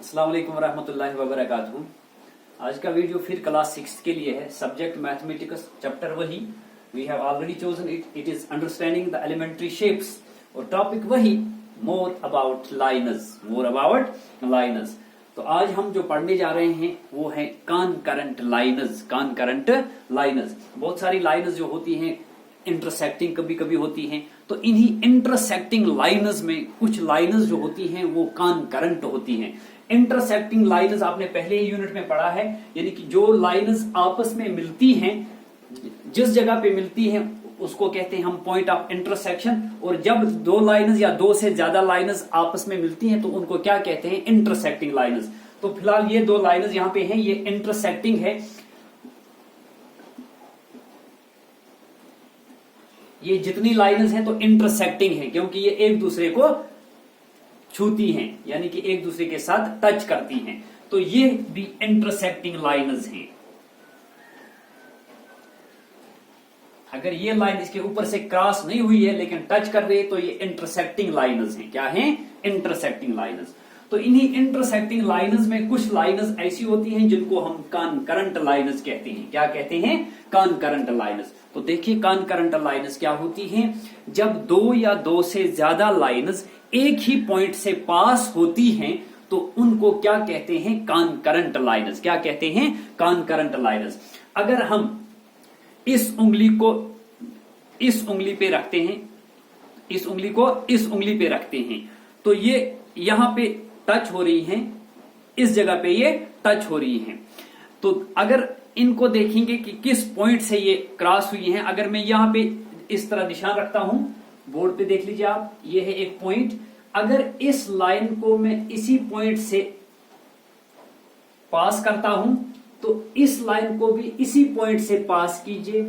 अस्सलाम वालेकुम रहमतुल्लाहि व बरकातहू। आज का वीडियो फिर क्लास 6 के लिए है। सब्जेक्ट मैथमेटिक्स, चैप्टर वही, we have already chosen it is understanding the elementary shapes, और टॉपिक वही, मोर अबाउट लाइनस। तो आज हम जो पढ़ने जा रहे हैं वो है कॉनकरेंट लाइनस। बहुत सारी लाइनस जो होती हैं इंटरसेक्टिंग कभी कभी होती हैं, तो इन्हीं इंटरसेक्टिंग लाइनस में कुछ लाइनस जो होती हैं वो कॉनकरेंट होती हैं। इंटरसेक्टिंग लाइनस आपने पहले ही यूनिट में पढ़ा है, यानी कि जो लाइनस आपस में मिलती हैं, जिस जगह पे मिलती हैं उसको कहते हैं हम पॉइंट ऑफ इंटरसेक्शन। और जब दो लाइनस या दो से ज्यादा लाइनस आपस में मिलती हैं तो उनको क्या कहते हैं? Intersecting lines. तो फिलहाल ये दो लाइनस यहां पे हैं, ये इंटरसेक्टिंग है। ये जितनी लाइनस हैं तो इंटरसेक्टिंग है, क्योंकि ये एक दूसरे को छूती हैं, यानी कि एक दूसरे के साथ टच करती हैं। तो ये भी इंटरसेक्टिंग लाइनस हैं। अगर ये लाइन इसके ऊपर से क्रॉस नहीं हुई है लेकिन टच कर रही है तो ये इंटरसेक्टिंग लाइनस हैं। क्या हैं? Intersecting lines. तो इन्हीं इंटरसेक्टिंग लाइनस में कुछ लाइनस ऐसी होती हैं जिनको हम कॉनकरेंट लाइनस कहते हैं। क्या कहते हैं? Concurrent lines. तो देखिए कॉनकरेंट लाइनस क्या होती हैं? जब दो या दो से ज्यादा लाइनस एक ही पॉइंट से पास होती हैं तो उनको क्या कहते हैं? Concurrent lines. क्या कहते हैं? Concurrent lines. अगर हम इस उंगली को इस उंगली पे रखते हैं, इस उंगली को इस उंगली पे रखते हैं, तो ये यहां पे टच हो रही हैं, इस जगह पे ये टच हो रही हैं। तो अगर इनको देखेंगे कि किस पॉइंट से ये क्रॉस हुई हैं, अगर मैं यहां पे इस तरह निशान रखता हूं, बोर्ड पे देख लीजिए आप, ये है एक पॉइंट। अगर इस लाइन को मैं इसी पॉइंट से पास करता हूं तो इस लाइन को भी इसी पॉइंट से पास कीजिए।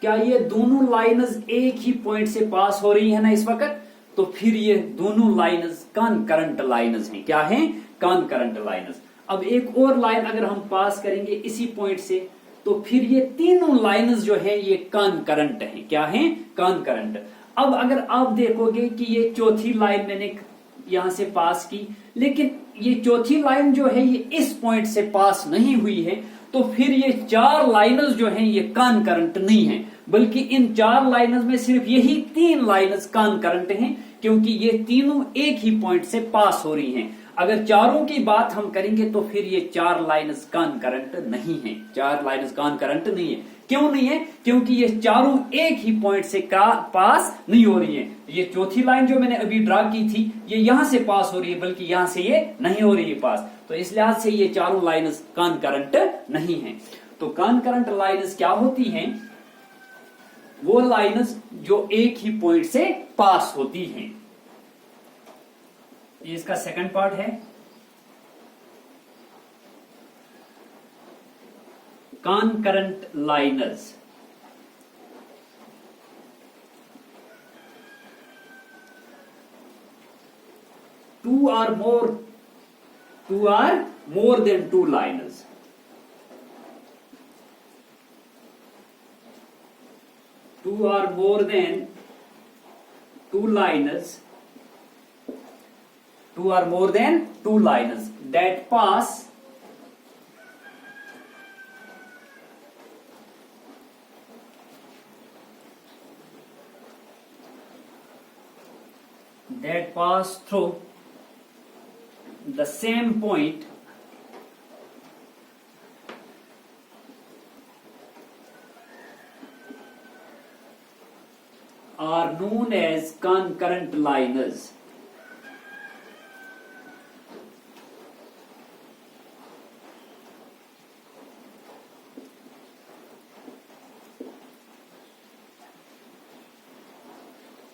क्या ये दोनों लाइनस एक ही पॉइंट से पास हो रही है ना इस वक्त? तो फिर ये दोनों लाइनस कॉनकरेंट लाइनस हैं। क्या हैं? Concurrent lines. अब एक और लाइन अगर हम पास करेंगे इसी पॉइंट से तो फिर ये तीनों लाइनस जो है ये कॉनकरेंट हैं। क्या हैं? कॉनकरेंट। अब अगर आप देखोगे कि ये चौथी लाइन मैंने यहां से पास की, लेकिन ये चौथी लाइन जो है ये इस पॉइंट से पास नहीं हुई है, तो फिर ये चार लाइनस जो हैं ये कॉनकरेंट नहीं है, बल्कि इन चार लाइनस में सिर्फ यही तीन लाइनस कॉनकरेंट हैं, क्योंकि ये तीनों एक ही पॉइंट से पास हो रही हैं। अगर चारों की बात हम करेंगे तो फिर ये चार लाइनस कॉनकरेंट नहीं है। चार लाइनस कॉनकरेंट नहीं है। क्यों नहीं है? क्योंकि ये चारों एक ही पॉइंट से पास नहीं हो रही है। ये चौथी लाइन जो मैंने अभी ड्रा की थी ये यहां से पास हो रही है, बल्कि यहां से ये नहीं हो रही है पास। तो इस लिहाज से ये चारों लाइनस कॉनकरेंट नहीं है। तो कॉनकरेंट लाइनस क्या होती हैं? वो लाइनस जो एक ही पॉइंट से पास होती हैं। ये इसका सेकंड पार्ट है। Concurrent lines. Two or more than two liners. Two or more than two liners. Two or more than two liners that pass through the same point are known as concurrent liners.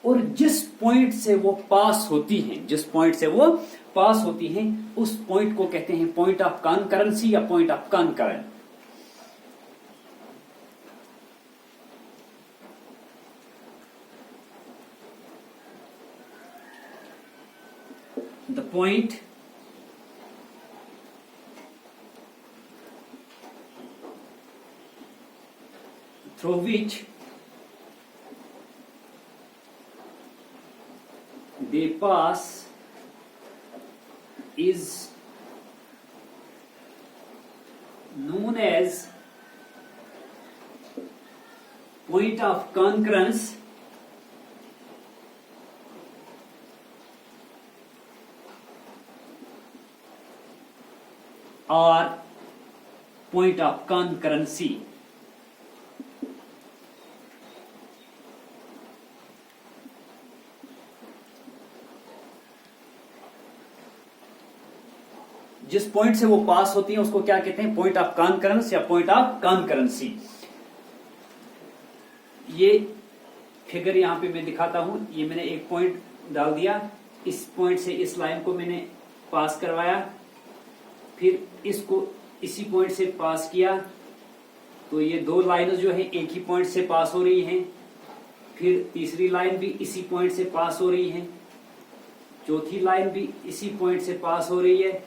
और जिस point से वो पास होती हैं, उस point को कहते हैं पॉइंट ऑफ कॉनकरेंसी या point of कॉनकरेंट। The point through which they pass is known as point of concurrence or point of concurrency. जिस पॉइंट से वो पास होती है उसको क्या कहते हैं? पॉइंट ऑफ कॉन्करेंस या पॉइंट ऑफ कॉन्करेंसी। ये फिगर यहां पे मैं दिखाता हूं। ये मैंने एक पॉइंट डाल दिया, इस पॉइंट से इस लाइन को मैंने पास करवाया, फिर इसको इसी पॉइंट से पास किया, तो ये दो लाइनें जो है एक ही पॉइंट से पास हो रही हैं। फिर तीसरी लाइन भी इसी पॉइंट से पास हो रही है, चौथी लाइन भी इसी पॉइंट से पास हो रही है।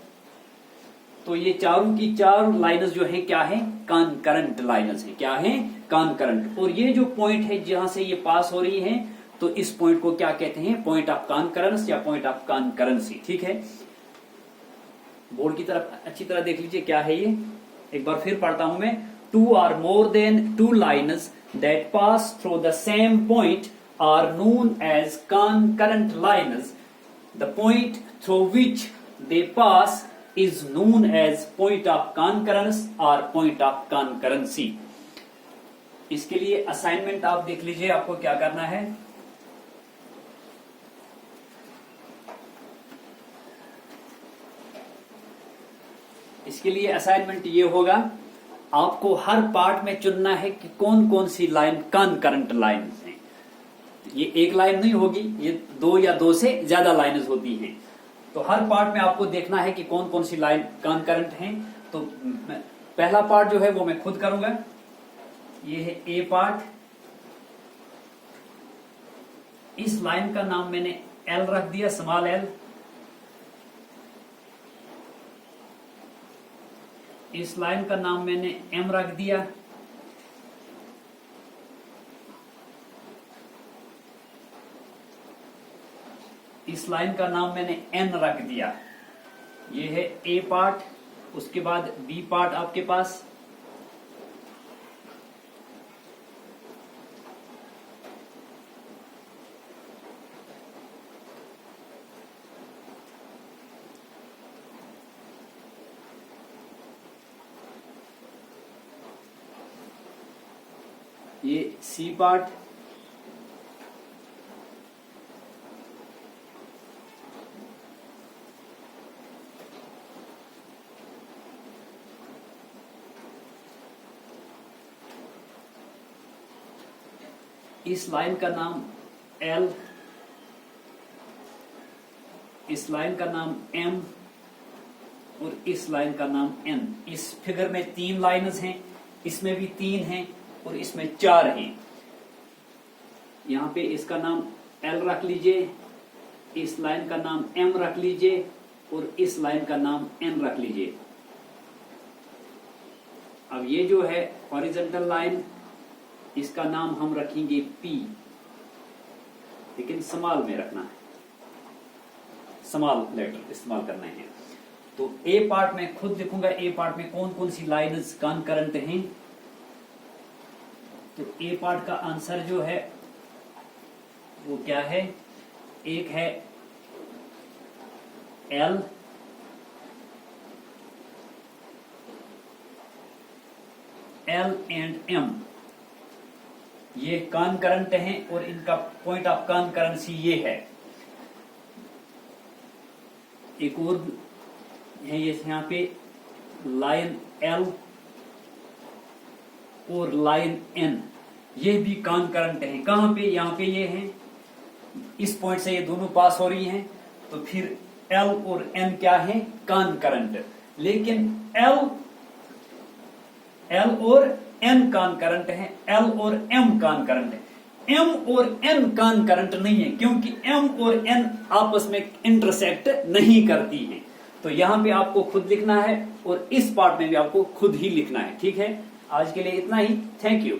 तो ये चारों की चार लाइनें जो है क्या है? कॉन्करेंट लाइनें हैं। क्या है? कॉन्करेंट। और ये जो पॉइंट है जहां से ये पास हो रही है, तो इस पॉइंट को क्या कहते हैं? पॉइंट ऑफ कॉन्करेंस या पॉइंट ऑफ कॉन्करेंसी। ठीक है, बोर्ड की तरफ अच्छी तरह देख लीजिए क्या है ये। एक बार फिर पढ़ता हूं मैं। Two or more than two lines that pass through the same point are known as concurrent lines. The point through which they pass is known as point of concurrence or point of concurrency. इसके लिए assignment आप देख लीजिए, आपको क्या करना है। इसके लिए असाइनमेंट ये होगा, आपको हर पार्ट में चुनना है कि कौन कौन सी लाइन कॉन्करेंट लाइन है। ये एक लाइन नहीं होगी, ये दो या दो से ज्यादा लाइनें होती हैं। तो हर पार्ट में आपको देखना है कि कौन कौन सी लाइन कॉन्करेंट हैं। तो पहला पार्ट जो है वो मैं खुद करूंगा। ये है ए पार्ट। इस लाइन का नाम मैंने एल रख दिया, स्मॉल एल। इस लाइन का नाम मैंने एम रख दिया। इस लाइन का नाम मैंने एन रख दिया। ये है ए पार्ट। उसके बाद बी पार्ट आपके पास, ये सी पार्ट, इस लाइन का नाम एल, इस लाइन का नाम एम और इस लाइन का नाम एन। इस फिगर में तीन लाइन्स हैं, इसमें भी तीन हैं और इसमें चार हैं। यहां पे इसका नाम एल रख लीजिए, इस लाइन का नाम एम रख लीजिए और इस लाइन का नाम एन रख लीजिए। अब ये जो है हॉरिजॉन्टल लाइन, इसका नाम हम रखेंगे पी, लेकिन स्मॉल में रखना है, स्मॉल लेटर इस्तेमाल करना है। तो ए पार्ट में खुद लिखूंगा, ए पार्ट में कौन कौन सी लाइन्स कॉन्करेंट हैं। तो ए पार्ट का आंसर जो है वो क्या है? एक है एल, एल एंड एम, ये कॉन्करेंट हैं और इनका पॉइंट ऑफ कॉन्करेंसी ये है। एक और है ये यहां पे लाइन एल और लाइन एन, ये भी कॉन्करेंट हैं। कहां पे? यहां पे ये हैं, इस पॉइंट से ये दोनों पास हो रही हैं, तो फिर एल और एन क्या है? कॉन्करेंट। लेकिन एल और एन कॉन्करेंट है, एल और एम कॉन्करेंट है। एम और एन कॉन्करेंट नहीं है, क्योंकि एम और एन आपस में इंटरसेक्ट नहीं करती हैं। तो यहां पे आपको खुद लिखना है और इस पार्ट में भी आपको खुद ही लिखना है। ठीक है, आज के लिए इतना ही। Thank you.